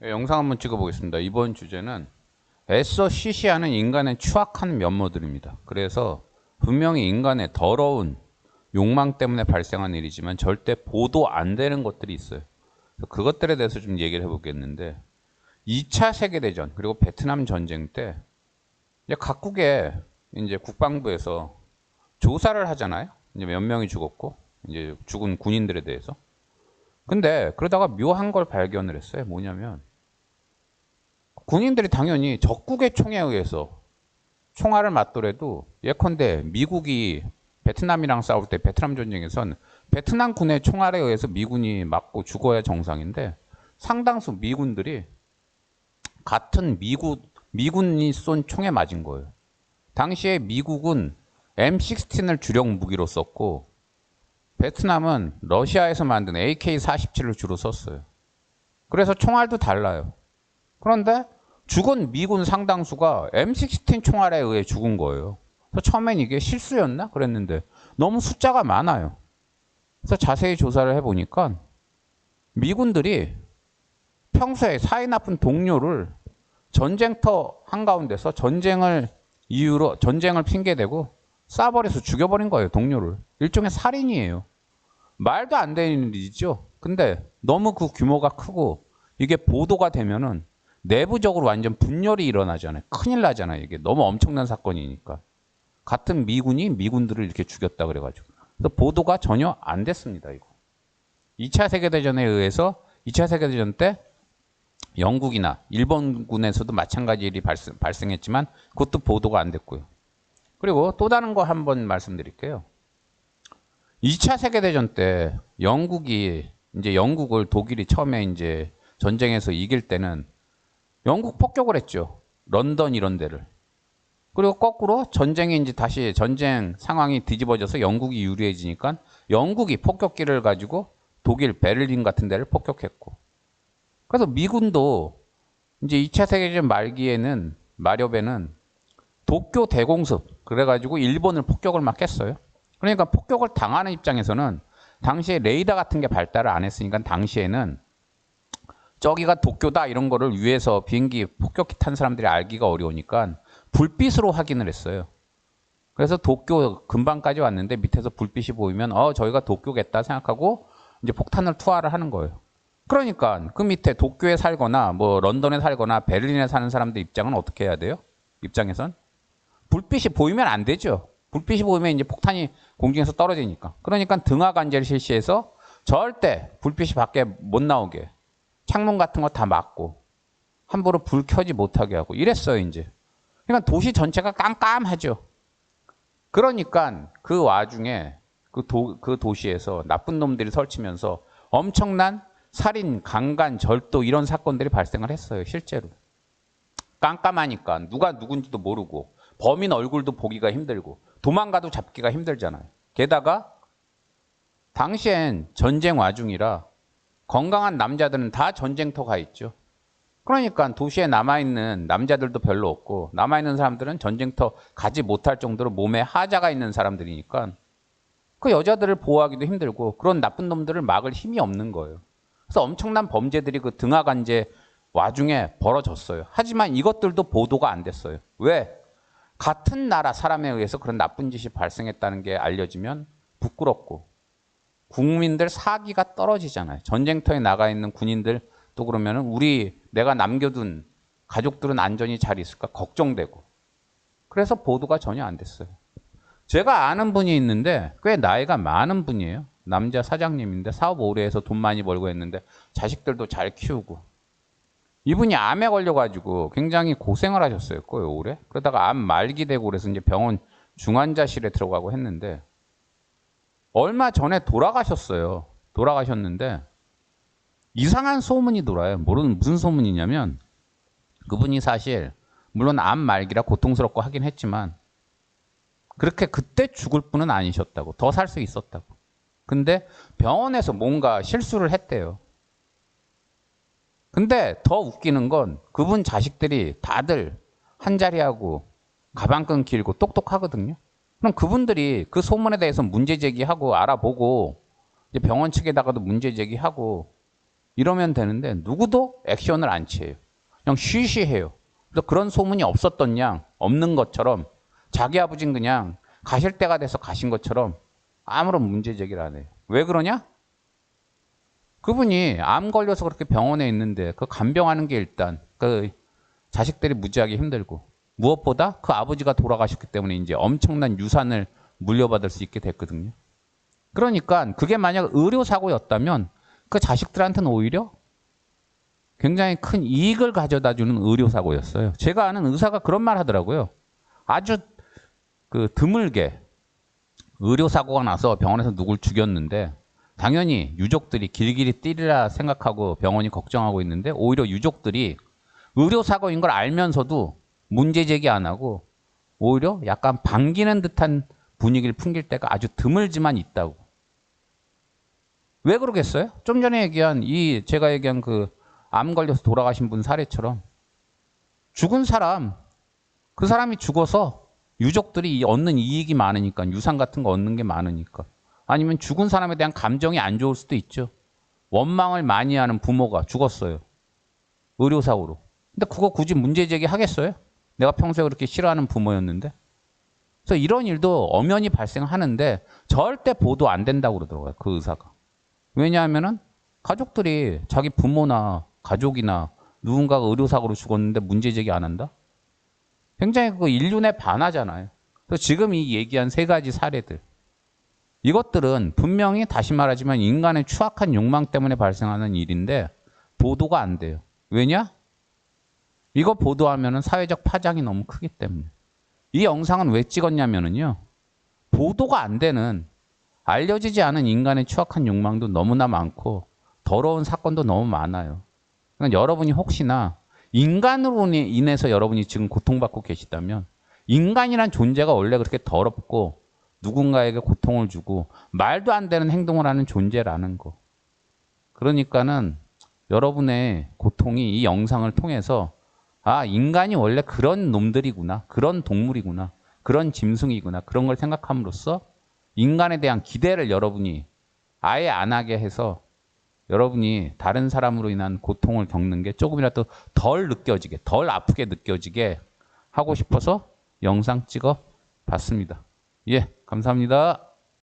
네, 영상 한번 찍어보겠습니다. 이번 주제는 애써 시시하는 인간의 추악한 면모들입니다. 그래서 분명히 인간의 더러운 욕망 때문에 발생한 일이지만 절대 보도 안 되는 것들이 있어요. 그것들에 대해서 좀 얘기를 해보겠는데 2차 세계대전 그리고 베트남 전쟁 때 이제 각국의 이제 국방부에서 조사를 하잖아요. 이제 몇 명이 죽었고 이제 죽은 군인들에 대해서. 근데 그러다가 묘한 걸 발견을 했어요. 뭐냐면 군인들이 당연히 적국의 총에 의해서 총알을 맞더라도 예컨대 미국이 베트남이랑 싸울 때 베트남 전쟁에선 베트남 군의 총알에 의해서 미군이 맞고 죽어야 정상인데 상당수 미군들이 같은 미군이 쏜 총에 맞은 거예요. 당시에 미국은 M16을 주력 무기로 썼고 베트남은 러시아에서 만든 AK-47을 주로 썼어요. 그래서 총알도 달라요. 그런데 죽은 미군 상당수가 M16 총알에 의해 죽은 거예요. 그래서 처음엔 이게 실수였나? 그랬는데 너무 숫자가 많아요. 그래서 자세히 조사를 해보니까 미군들이 평소에 사이 나쁜 동료를 전쟁터 한가운데서 전쟁을 핑계대고 쏴버려서 죽여버린 거예요, 동료를. 일종의 살인이에요. 말도 안 되는 일이죠. 근데 너무 그 규모가 크고 이게 보도가 되면은 내부적으로 완전 분열이 일어나잖아요. 큰일 나잖아요. 이게 너무 엄청난 사건이니까. 같은 미군이 미군들을 이렇게 죽였다 그래가지고. 그래서 보도가 전혀 안 됐습니다, 이거. 2차 세계대전에 의해서 2차 세계대전 때 영국이나 일본군에서도 마찬가지 일이 발생했지만 그것도 보도가 안 됐고요. 그리고 또 다른 거 한번 말씀드릴게요. 2차 세계대전 때 영국을 독일이 처음에 이제 전쟁에서 이길 때는 영국 폭격을 했죠. 런던 이런 데를. 그리고 거꾸로 전쟁이 이제 다시 전쟁 상황이 뒤집어져서 영국이 유리해지니까 영국이 폭격기를 가지고 독일 베를린 같은 데를 폭격했고. 그래서 미군도 이제 2차 세계대전 마렵에는 도쿄 대공습 그래가지고 일본을 폭격을 막 했어요. 그러니까 폭격을 당하는 입장에서는 당시에 레이더 같은 게 발달을 안 했으니까 당시에는 저기가 도쿄다 이런 거를 위에서 비행기 폭격기 탄 사람들이 알기가 어려우니까 불빛으로 확인을 했어요. 그래서 도쿄 근방까지 왔는데 밑에서 불빛이 보이면 저희가 도쿄겠다 생각하고 이제 폭탄을 투하를 하는 거예요. 그러니까 그 밑에 도쿄에 살거나 뭐 런던에 살거나 베를린에 사는 사람들 입장은 어떻게 해야 돼요? 입장에선 불빛이 보이면 안 되죠. 불빛이 보이면 이제 폭탄이 공중에서 떨어지니까. 그러니까 등화 관제를 실시해서 절대 불빛이 밖에 못 나오게 창문 같은 거 다 막고 함부로 불 켜지 못하게 하고 이랬어요, 이제. 그러니까 도시 전체가 깜깜하죠. 그러니까 그 와중에 그 도시에서 나쁜 놈들이 설치면서 엄청난 살인, 강간, 절도 이런 사건들이 발생을 했어요, 실제로. 깜깜하니까 누가 누군지도 모르고 범인 얼굴도 보기가 힘들고 도망가도 잡기가 힘들잖아요. 게다가 당시엔 전쟁 와중이라 건강한 남자들은 다 전쟁터 가 있죠. 그러니까 도시에 남아있는 남자들도 별로 없고 남아있는 사람들은 전쟁터 가지 못할 정도로 몸에 하자가 있는 사람들이니까 그 여자들을 보호하기도 힘들고 그런 나쁜 놈들을 막을 힘이 없는 거예요. 그래서 엄청난 범죄들이 그 등하간제 와중에 벌어졌어요. 하지만 이것들도 보도가 안 됐어요. 왜? 같은 나라 사람에 의해서 그런 나쁜 짓이 발생했다는 게 알려지면 부끄럽고 국민들 사기가 떨어지잖아요. 전쟁터에 나가 있는 군인들 또 그러면은 내가 남겨둔 가족들은 안전히 잘 있을까 걱정되고 그래서 보도가 전혀 안 됐어요. 제가 아는 분이 있는데 꽤 나이가 많은 분이에요. 남자 사장님인데 사업 오래 해서 돈 많이 벌고 했는데 자식들도 잘 키우고 이분이 암에 걸려가지고 굉장히 고생을 하셨어요. 꽤 오래. 그러다가 암 말기 되고 그래서 이제 병원 중환자실에 들어가고 했는데 얼마 전에 돌아가셨어요. 돌아가셨는데 이상한 소문이 돌아요. 무슨 소문이냐면 그분이 사실 물론 암 말기라 고통스럽고 하긴 했지만 그렇게 그때 죽을 분은 아니셨다고. 더 살 수 있었다고. 근데 병원에서 뭔가 실수를 했대요. 근데 더 웃기는 건 그분 자식들이 다들 한자리하고 가방끈 길고 똑똑하거든요. 그럼 그분들이 그 소문에 대해서 문제 제기하고 알아보고 이제 병원 측에다가도 문제 제기하고 이러면 되는데 누구도 액션을 안 취해요. 그냥 쉬쉬해요. 그래서 그런 소문이 없었던 양 없는 것처럼 자기 아버지는 그냥 가실 때가 돼서 가신 것처럼 아무런 문제 제기를 안 해요. 왜 그러냐? 그분이 암 걸려서 그렇게 병원에 있는데 그 간병하는 게 일단 그 자식들이 무지하게 힘들고 무엇보다 그 아버지가 돌아가셨기 때문에 이제 엄청난 유산을 물려받을 수 있게 됐거든요. 그러니까 그게 만약 의료사고였다면 그 자식들한테는 오히려 굉장히 큰 이익을 가져다 주는 의료사고였어요. 제가 아는 의사가 그런 말 하더라고요. 아주 그 드물게 의료사고가 나서 병원에서 누굴 죽였는데 당연히 유족들이 길길이 뛰리라 생각하고 병원이 걱정하고 있는데 오히려 유족들이 의료사고인 걸 알면서도 문제 제기 안 하고 오히려 약간 반기는 듯한 분위기를 풍길 때가 아주 드물지만 있다고. 왜 그러겠어요? 좀 전에 얘기한 제가 얘기한 그 암 걸려서 돌아가신 분 사례처럼 죽은 사람, 그 사람이 죽어서 유족들이 얻는 이익이 많으니까 유산 같은 거 얻는 게 많으니까 아니면 죽은 사람에 대한 감정이 안 좋을 수도 있죠. 원망을 많이 하는 부모가 죽었어요. 의료사고로. 근데 그거 굳이 문제 제기하겠어요? 내가 평소에 그렇게 싫어하는 부모였는데. 그래서 이런 일도 엄연히 발생하는데 절대 보도 안 된다고 그러더라고요. 그 의사가. 왜냐하면은 가족들이 자기 부모나 가족이나 누군가가 의료사고로 죽었는데 문제 제기 안 한다? 굉장히 그 인륜에 반하잖아요. 그래서 지금 이 얘기한 세 가지 사례들. 이것들은 분명히 다시 말하지만 인간의 추악한 욕망 때문에 발생하는 일인데 보도가 안 돼요. 왜냐? 이거 보도하면은 사회적 파장이 너무 크기 때문에. 이 영상은 왜 찍었냐면은요. 보도가 안 되는 알려지지 않은 인간의 추악한 욕망도 너무나 많고 더러운 사건도 너무 많아요. 그러니까 여러분이 혹시나 인간으로 인해서 여러분이 지금 고통받고 계시다면 인간이란 존재가 원래 그렇게 더럽고 누군가에게 고통을 주고 말도 안 되는 행동을 하는 존재라는 거. 그러니까는 여러분의 고통이 이 영상을 통해서 아, 인간이 원래 그런 놈들이구나. 그런 동물이구나. 그런 짐승이구나. 그런 걸 생각함으로써 인간에 대한 기대를 여러분이 아예 안 하게 해서 여러분이 다른 사람으로 인한 고통을 겪는 게 조금이라도 덜 느껴지게, 덜 아프게 느껴지게 하고 싶어서 영상 찍어 봤습니다. 예, 감사합니다.